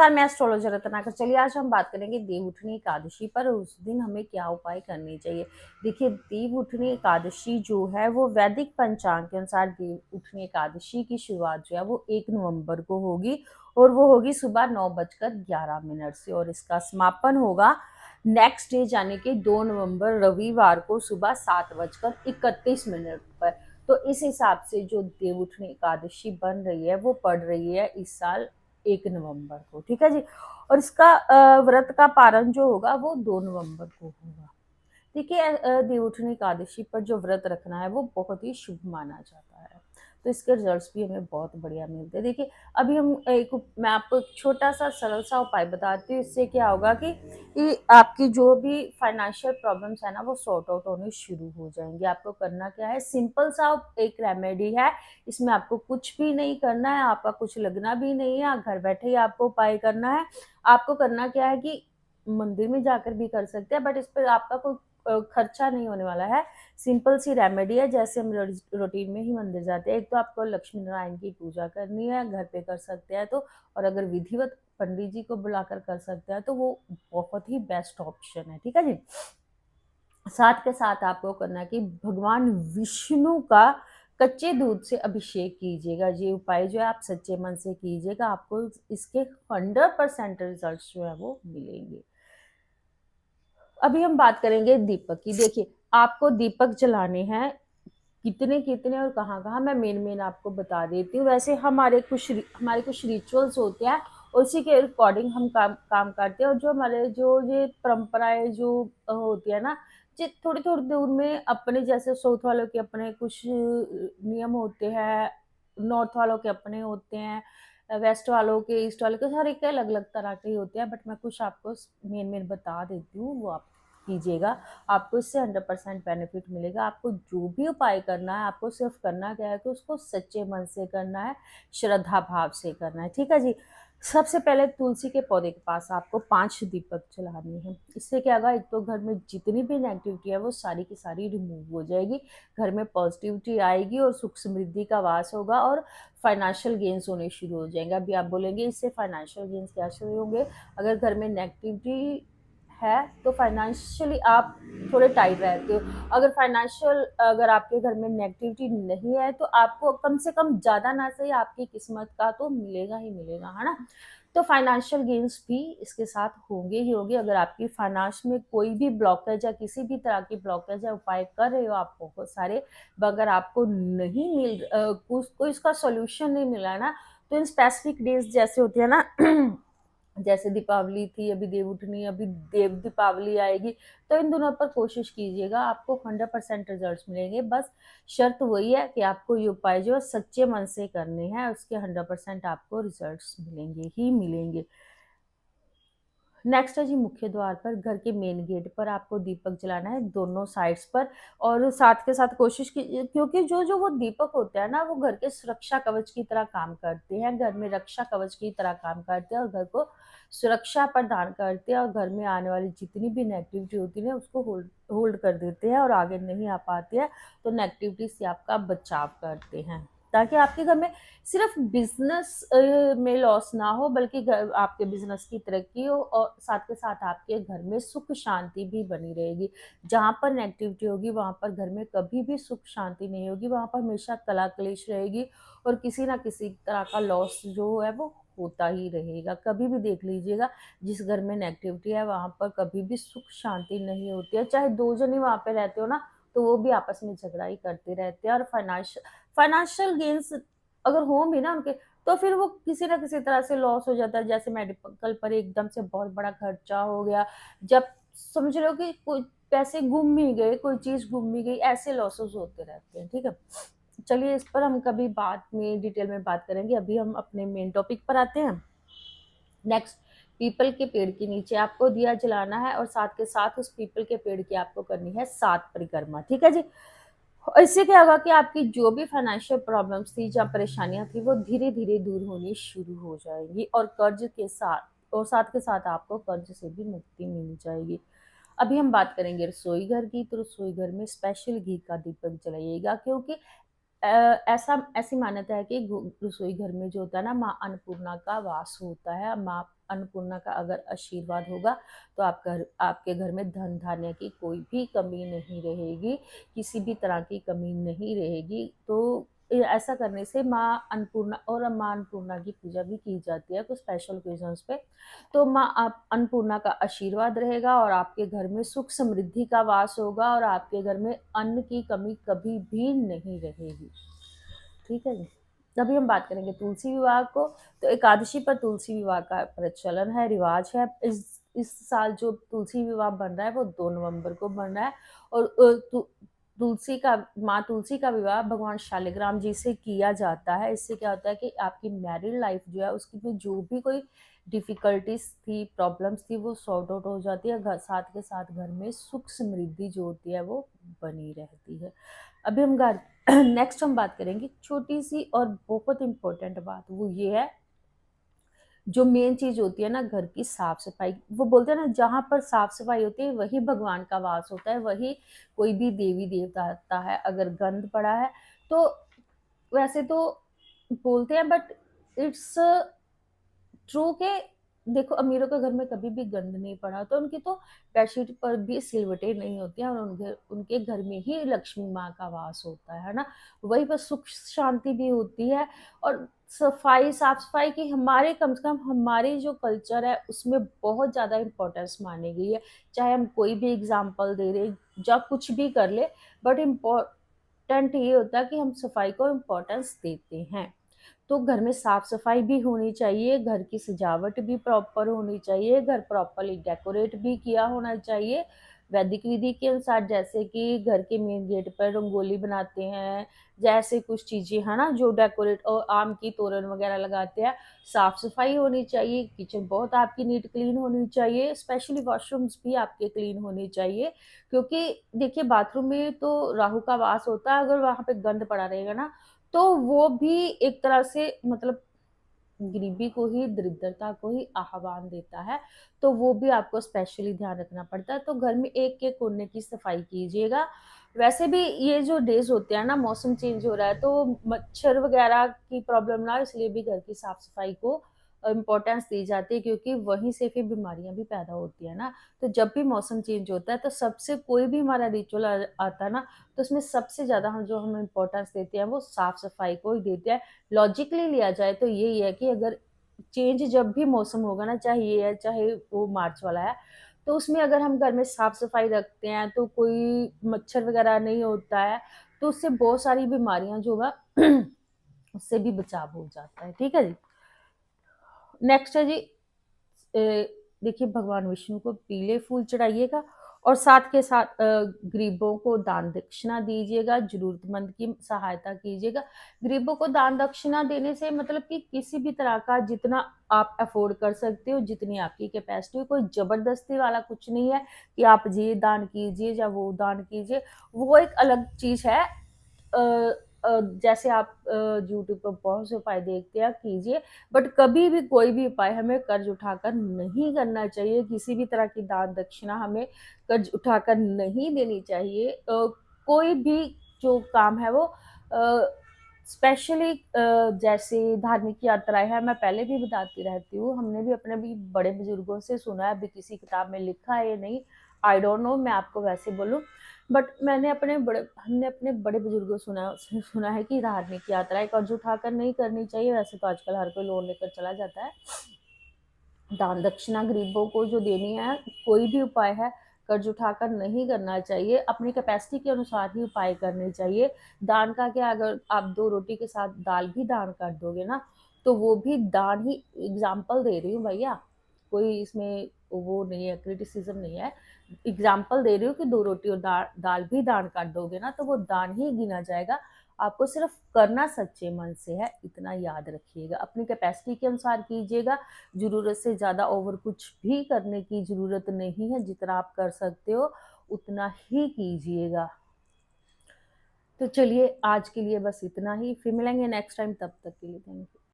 नमस्कार, मैं एस्ट्रोलॉजर रत्नाकर। चलिए आज हम बात करेंगे देवउठनी एकादशी पर। उस दिन हमें क्या उपाय करने चाहिए। देखिए, देवउठनी एकादशी जो है वो वैदिक पंचांग के अनुसार देवउठनी एकादशी की शुरुआत जो है वो 1 नवंबर को होगी और वो होगी सुबह 9:11 से, और इसका समापन होगा नेक्स्ट डे यानी कि 2 नवंबर रविवार को सुबह 7:31 पर। तो इस हिसाब से जो देवउठनी एकादशी बन रही है वो पड़ रही है इस साल 1 नवंबर को, ठीक है जी। और इसका व्रत का पारण जो होगा वो 2 नवंबर को होगा। देखिए, देवउठनी एकादशी पर जो व्रत रखना है वो बहुत ही शुभ माना जाता है, तो इसके रिजल्ट्स भी हमें बहुत बढ़िया मिलते हैं। देखिए, अभी मैं आपको एक छोटा सा सरल सा उपाय बताती हूँ। इससे क्या होगा कि आपकी जो भी फाइनेंशियल प्रॉब्लम्स है ना वो सॉर्ट आउट होने शुरू हो जाएंगे। आपको करना क्या है, सिंपल सा एक रेमेडी है। इसमें आपको कुछ भी नहीं करना है, आपका कुछ लगना भी नहीं है, घर बैठे ही आपको उपाय करना है। आपको करना क्या है कि मंदिर में जाकर भी कर सकते हैं, बट इस पर आपका कोई खर्चा नहीं होने वाला है। सिंपल सी रेमेडी है, जैसे हम रूटीन में ही मंदिर जाते हैं। एक तो आपको लक्ष्मी नारायण की पूजा करनी है, घर पे कर सकते हैं तो, और अगर विधिवत पंडित जी को बुलाकर कर सकते हैं तो वो बहुत ही बेस्ट ऑप्शन है, ठीक है जी। साथ के साथ आपको करना है कि भगवान विष्णु का कच्चे दूध से अभिषेक कीजिएगा। ये उपाय जो है आप सच्चे मन से कीजिएगा, आपको इसके 100% रिजल्ट जो है वो मिलेंगे। अभी हम बात करेंगे दीपक की। देखिए, आपको दीपक जलाने हैं, कितने कितने और कहाँ कहाँ, मैं मेन आपको बता देती हूँ। वैसे हमारे कुछ रिचुअल्स होते हैं, उसी के अकॉर्डिंग हम काम काम करते हैं। और जो हमारे जो ये परंपराएं जो होती है ना, जो थोड़ी थोड़ी दूर में अपने, जैसे साउथ वालों के अपने कुछ नियम होते हैं, नॉर्थ वालों के अपने होते हैं, वेस्ट वालों के, ईस्ट वालों के, हर एक के अलग अलग तरह के होते हैं। बट मैं कुछ आपको मेन बता देती हूँ, वो आप कीजिएगा। आपको इससे 100% बेनिफिट मिलेगा। आपको जो भी उपाय करना है, आपको सिर्फ करना क्या है कि उसको सच्चे मन से करना है, श्रद्धा भाव से करना है, ठीक है जी। सबसे पहले तुलसी के पौधे के पास आपको 5 दीपक जलाने हैं। इससे क्या होगा, एक तो घर में जितनी भी नेगेटिविटी है वो सारी की सारी रिमूव हो जाएगी, घर में पॉजिटिविटी आएगी और सुख समृद्धि का वास होगा और फाइनेंशियल गेन्स होने शुरू हो जाएंगे। अभी आप बोलेंगे इससे फाइनेंशियल गेन्स क्या शुरू होंगे। अगर घर में नेगेटिविटी है तो फाइनेंशियली आप थोड़े टाइट रहते हो। अगर आपके घर में नेगेटिविटी नहीं है तो आपको कम से कम ज़्यादा ना सही आपकी किस्मत का तो मिलेगा ही मिलेगा, है ना। तो फाइनेंशियल गेन्स भी इसके साथ होंगे ही होंगे। अगर आपकी फाइनेंस में कोई भी ब्लॉकेज या किसी भी तरह की ब्लॉकेज या उपाय कर रहे हो आप बहुत सारे, अगर आपको नहीं कोई इसका सोल्यूशन नहीं मिला ना, तो इन स्पेसिफिक डेज जैसे होती है ना जैसे दीपावली थी, अभी देवउठनी, अभी देव दीपावली आएगी, तो इन दोनों पर कोशिश कीजिएगा, आपको 100% रिजल्ट्स मिलेंगे। बस शर्त वही है कि आपको ये उपाय जो सच्चे मन से करने हैं, उसके 100% आपको रिजल्ट्स मिलेंगे ही मिलेंगे। नेक्स्ट है जी, मुख्य द्वार पर, घर के मेन गेट पर आपको दीपक जलाना है, दोनों साइड्स पर। और साथ के साथ कोशिश की, क्योंकि जो जो वो दीपक होते हैं ना वो घर के सुरक्षा कवच की तरह काम करते हैं, घर में रक्षा कवच की तरह काम करते हैं और घर को सुरक्षा प्रदान करते हैं, और घर में आने वाली जितनी भी नेगेटिविटी होती है उसको होल्ड होल्ड कर देते हैं और आगे नहीं आ पाती है। तो नेगेटिविटी से आपका बचाव करते हैं, ताकि आपके घर में सिर्फ बिजनेस में लॉस ना हो, बल्कि आपके बिजनेस की तरक्की हो, और साथ के साथ आपके घर में सुख शांति भी बनी रहेगी। जहाँ पर नेगेटिविटी होगी वहाँ पर घर में कभी भी सुख शांति नहीं होगी, वहाँ पर हमेशा कला कलेश रहेगी और किसी ना किसी तरह का लॉस जो है वो होता ही रहेगा। कभी भी देख लीजिएगा, जिस घर में नेगेटिविटी है वहाँ पर कभी भी सुख शांति नहीं होती है। चाहे 2 जन ही वहाँ पे रहते हो ना, तो वो भी आपस में झगड़ा ही करते रहते हैं। और फाइनेंशियल गेन्स अगर हो भी ना उनके, तो फिर वो किसी ना किसी तरह से लॉस हो जाता है। जैसे मेडिकल पर एकदम से बहुत बड़ा खर्चा हो गया, जब समझ लो कि कोई पैसे गुम ही गए, कोई चीज गुम ही गई, ऐसे लॉसेस होते रहते हैं, ठीक है। चलिए, इस पर हम कभी बाद में डिटेल में बात करेंगे। अभी हम अपने मेन टॉपिक पर आते हैं। नेक्स्ट, पीपल के पेड़ के नीचे आपको दिया जलाना है और साथ के साथ उस पीपल के पेड़ की आपको करनी है 7 परिक्रमा, ठीक है जी। इससे क्या होगा कि आपकी जो भी फाइनेंशियल प्रॉब्लम्स थी या परेशानियां थी वो धीरे धीरे दूर होनी शुरू हो जाएंगी, और साथ के साथ आपको कर्ज से भी मुक्ति मिल जाएगी। अभी हम बात करेंगे रसोई घर की। तो रसोई घर में स्पेशल घी का दीपक जलाइएगा, क्योंकि ऐसी मान्यता है कि रसोई घर में जो होता है ना, माँ अन्नपूर्णा का वास होता है। माँ अन्नपूर्णा का अगर आशीर्वाद होगा तो आपके घर में धन धान्य की कोई भी कमी नहीं रहेगी, किसी भी तरह की कमी नहीं रहेगी। तो ऐसा करने से माँ अन्नपूर्णा, और माँ अन्नपूर्णा की पूजा भी की जाती है कुछ स्पेशल ओकेजन्स पे। तो माँ आप अन्नपूर्णा का आशीर्वाद रहेगा और आपके घर में सुख समृद्धि का वास होगा और आपके घर में अन्न की कमी कभी भी नहीं रहेगी। ठीक है जी। अभी हम बात करेंगे तुलसी विवाह को। तो एकादशी पर तुलसी विवाह का प्रचलन है, रिवाज है। इस साल जो तुलसी विवाह बन रहा है वो 2 नवंबर को बन रहा है। और तुलसी का माँ तुलसी का विवाह भगवान शालिग्राम जी से किया जाता है। इससे क्या होता है कि आपकी मैरिड लाइफ जो है उसकी भी जो भी कोई डिफिकल्टीज थी, प्रॉब्लम्स थी, वो सॉर्ट आउट हो जाती है। साथ के साथ घर में सुख समृद्धि जो होती है वो बनी रहती है। अभी हम घर नेक्स्ट हम बात करेंगे छोटी सी और बहुत इंपॉर्टेंट बात, वो ये है जो मेन चीज होती है ना घर की साफ सफाई। वो बोलते हैं ना जहाँ पर साफ सफाई होती है वही भगवान का वास होता है, वही कोई भी देवी देवता आता है। अगर गंद पड़ा है तो वैसे तो बोलते हैं, बट इट्स ट्रू के देखो अमीरों के घर में कभी भी गंद नहीं पड़ा तो उनकी तो बेडशीट पर भी सिलवटें नहीं होती हैं और उनके उनके घर में ही लक्ष्मी माँ का वास होता है ना। वही पर सुख शांति भी होती है। और सफाई साफ सफाई की हमारे कम से कम हमारी जो कल्चर है उसमें बहुत ज़्यादा इम्पोर्टेंस मानी गई है। चाहे हम कोई भी एग्जाम्पल दे रहे या कुछ भी कर ले, बट इम्पोर्टेंट ये होता है कि हम सफाई को इम्पोर्टेंस देते हैं। तो घर में साफ सफाई भी होनी चाहिए, घर की सजावट भी प्रॉपर होनी चाहिए, घर प्रॉपरली डेकोरेट भी किया होना चाहिए वैदिक विधि के अनुसार। जैसे कि घर के मेन गेट पर रंगोली बनाते हैं, जैसे कुछ चीज़ें है ना जो डेकोरेट, और आम की तोरण वगैरह लगाते हैं। साफ सफाई होनी चाहिए, किचन बहुत आपकी नीट क्लीन होनी चाहिए, स्पेशली वॉशरूम्स भी आपके क्लीन होने चाहिए। क्योंकि देखिए बाथरूम में तो राहु का वास होता है, अगर वहाँ पे गंद पड़ा रहेगा ना तो वो भी एक तरह से मतलब गरीबी को ही, दरिद्रता को ही आह्वान देता है। तो वो भी आपको स्पेशली ध्यान रखना पड़ता है। तो घर में एक एक कोने की सफाई कीजिएगा। वैसे भी ये जो डेज होते हैं ना, मौसम चेंज हो रहा है तो मच्छर वगैरह की प्रॉब्लम ना हो, इसलिए भी घर की साफ सफाई को इम्पोर्टेंस दी जाती है, क्योंकि वहीं से फिर बीमारियां भी पैदा होती है ना। तो जब भी मौसम चेंज होता है तो सबसे कोई भी हमारा रिचुअल आता है ना, तो उसमें सबसे ज़्यादा हम इम्पोर्टेंस देते हैं वो साफ सफाई को ही देते हैं। लॉजिकली लिया जाए तो यही है कि अगर चेंज जब भी मौसम होगा ना, चाहे ये है चाहे वो मार्च वाला है, तो उसमें अगर हम घर में साफ सफाई रखते हैं तो कोई मच्छर वगैरह नहीं होता है, तो उससे बहुत सारी बीमारियां जो है उससे भी बचाव हो जाता है। ठीक है जी। नेक्स्ट है जी, देखिए भगवान विष्णु को पीले फूल चढ़ाइएगा और साथ के साथ गरीबों को दान दक्षिणा दीजिएगा, जरूरतमंद की सहायता कीजिएगा। गरीबों को दान दक्षिणा देने से मतलब कि किसी भी तरह का जितना आप अफोर्ड कर सकते हो, जितनी आपकी कैपेसिटी हो, कोई जबरदस्ती वाला कुछ नहीं है कि आप ये दान कीजिए या वो दान कीजिए। वो एक अलग चीज है। जैसे आप यूट्यूब पर बहुत से उपाय देखते हैं, कीजिए, बट कभी भी कोई भी उपाय हमें कर्ज उठाकर नहीं करना चाहिए। किसी भी तरह की दान दक्षिणा हमें कर्ज उठाकर नहीं देनी चाहिए। कोई भी जो काम है वो स्पेशली जैसे धार्मिक यात्राएं हैं, मैं पहले भी बताती रहती हूँ, हमने भी अपने भी बड़े बुजुर्गों से सुना है, अभी किसी किताब में लिखा है या नहीं आई डोंट नो, मैं आपको वैसे बोलूँ, बट हमने अपने बड़े बुजुर्गों सुना है कि धार्मिक यात्राएं कर्ज उठाकर नहीं करनी चाहिए। वैसे तो आजकल हर कोई लोन लेकर चला जाता है। दान दक्षिणा गरीबों को जो देनी है, कोई भी उपाय है कर्ज उठाकर नहीं करना चाहिए, अपनी कैपेसिटी के अनुसार ही उपाय करने चाहिए। दान का क्या, अगर आप 2 रोटी के साथ दाल भी दान कर दोगे ना तो वो भी दान ही, एग्जाम्पल दे रही हूँ भैया, कोई इसमें वो नहीं है, क्रिटिसिज्म नहीं है, एग्जाम्पल दे रही हूँ कि 2 रोटी और दाल भी दान कर दोगे ना तो वो दान ही गिना जाएगा। आपको सिर्फ करना सच्चे मन से है, इतना याद रखिएगा। अपनी कैपेसिटी के अनुसार कीजिएगा, ज़रूरत से ज़्यादा ओवर कुछ भी करने की ज़रूरत नहीं है, जितना आप कर सकते हो उतना ही कीजिएगा। तो चलिए आज के लिए बस इतना ही, फिर मिलेंगे नेक्स्ट टाइम, तब तक के लिए थैंक यू।